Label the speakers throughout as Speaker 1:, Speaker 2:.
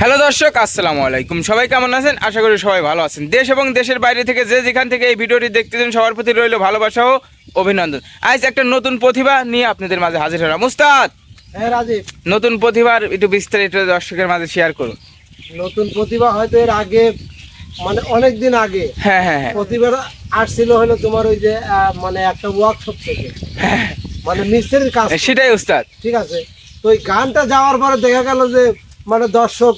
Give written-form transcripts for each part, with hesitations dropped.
Speaker 1: Hello দর্শক, আসসালামু আলাইকুম। সবাই কেমন আছেন? আশা করি সবাই ভালো আছেন। দেশ এবং দেশের বাইরে থেকে যে যেখান থেকে এই ভিডিওটি দেখতেছেন সবার প্রতি রইল ভালোবাসা ও অভিনন্দন। আজ একটা নতুন প্রতিভা নিয়ে আপনাদের মাঝে হাজির হলাম। উস্তাদ,
Speaker 2: হ্যাঁ রাজীব,
Speaker 1: নতুন প্রতিভার একটু বিস্তারিত দর্শকের মাঝে শেয়ার করুন।
Speaker 2: নতুন প্রতিভা হয়তো এর আগে মানে অনেক দিন আগে
Speaker 1: হ্যাঁ হ্যাঁ হ্যাঁ
Speaker 2: প্রতিভা আসছিল হলো তোমার ওই যে মানে একটা ওয়ার্কশপ থেকে, মানে মিস্ত্রির কাজ।
Speaker 1: সেটাই উস্তাদ।
Speaker 2: ঠিক আছে, তো ওই গানটা যাওয়ার পরে দেখা গেল যে মানে দর্শক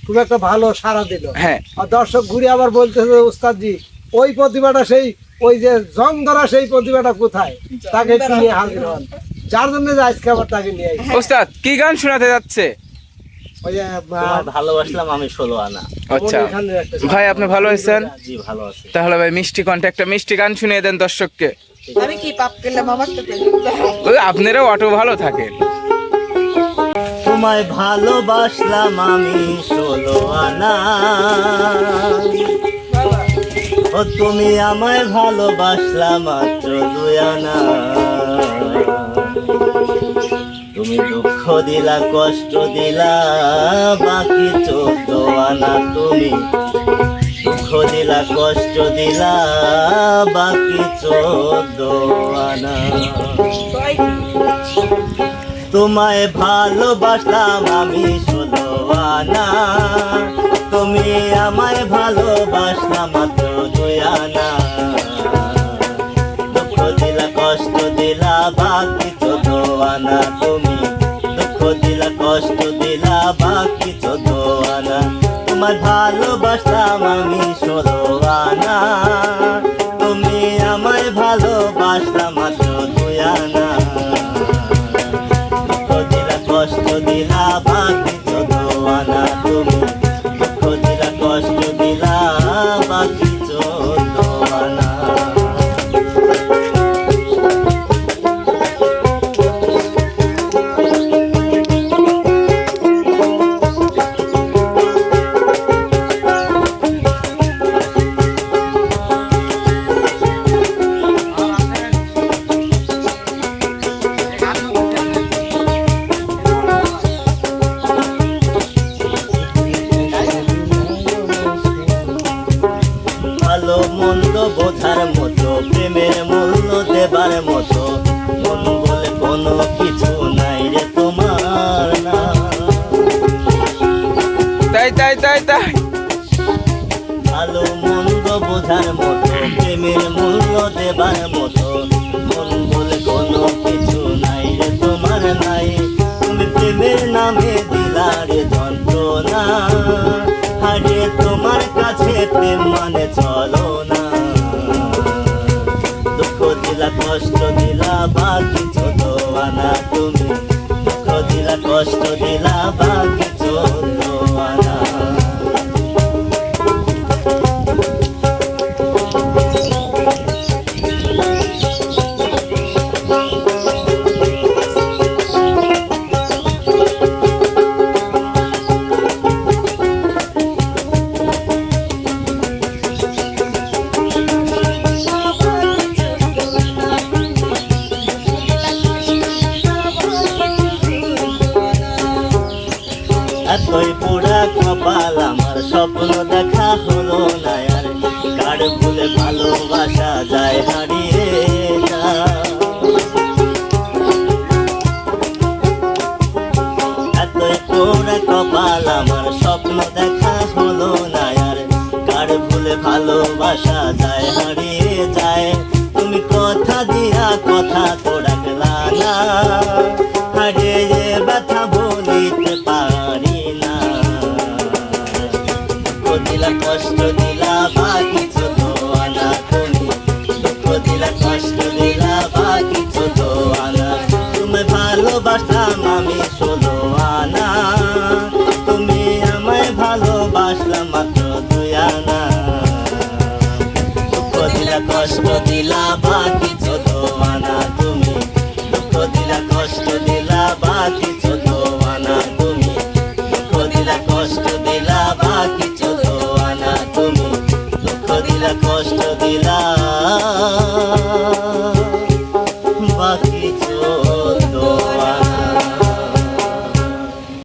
Speaker 2: খুব একটা ভালো সাড়া দিল।
Speaker 1: হ্যাঁ,
Speaker 2: আর দর্শক ঘুরে আবার বলতেছে উস্তাদ জি ওই প্রতিভাটা সেই ওই যে জং ধরা সেই প্রতিভাটা কোথায়, তাকে একটু নিয়ে হাজির হন। যার জন্য যে আজকে আবার তাকে নিয়ে আইছি।
Speaker 1: উস্তাদ কি গান শোনাতে যাচ্ছে?
Speaker 2: ওই যে
Speaker 3: ভালোবাসলাম আমি 16 আনা।
Speaker 1: আচ্ছা
Speaker 2: এখানে একটা
Speaker 1: ভাই, আপনি ভালো আছেন?
Speaker 3: জি ভালো আছি।
Speaker 1: তাহলে ভাই মিষ্টি কণ্ঠে একটা মিষ্টি গান শুনিয়ে দেন দর্শককে।
Speaker 4: আমি কি পাপ করলাম আমার তো
Speaker 1: ওই আপনারাও অটো ভালো থাকেন।
Speaker 3: তোমায় ভালোবাসলাম আমি 16 আনা, ও তুমি আমায় ভালোবাসলাম মাত্র 2 আনা। তুমি দুঃখ দিলা কষ্ট দিলা বাকি 14 আনা। তুমি দুঃখ দিলা কষ্ট দিলা বাকি 14 আনা। তোমায় ভালোবাসলাম আমি 16 আনা, তুমি আমায় ভালোবাসলাম মাত্র 2 আনা। দুঃখ দিলা কষ্ট দিলা বাকি 14 আনা। তুমি দুঃখ দিলা কষ্ট দিলা বাকি 14 আনা। তোমায় ভালোবাসলাম আমি 16 আনা, তুমি আমায় ভালোবাসলাম মাত্র 2 আনা। কষ্ট দিলা বাকি 14 আনা। তুমি দুঃখ দিলা কষ্ট দিলা বাকি 14 আনা। ভালো মন্দ বোঝার মতো, প্রেমের মূল্য দেবার মতো, মন বলে কোনো কিছু নাই রে তোমার না।
Speaker 1: তাই তাই তাই তাই
Speaker 3: ভালো মন্দ বোঝার মতো, প্রেমের মূল্য দেবার মতো, মন বলে কোনো কিছু নাই রে তোমার নাই। তুমি প্রেমের নামে দিলা রে যন্ত্রণা, হারিয়ে তোমার কাছে প্রেম মানে চলো না। দুঃখ দিলা কষ্ট দিলা বাকি 14 আনা। তুমি দুঃখ দিলা কষ্ট দিলা বাকি 14 আনা। এতই পুরা কপাল আমার, স্বপ্ন দেখা হলো না আর। কার ভুলে ভালোবাসা যায় হারিয়ে না। এতই পুরা কপাল আমার, স্বপ্ন দেখা হলো না আর। কার ভুলে ভালোবাসা যায় হারিয়ে যায়। তুমি কথা দিয়া কথা তো রাখলা না, হারিয়ে ব্যথা বলিতে পারি না। দিলা কষ্ট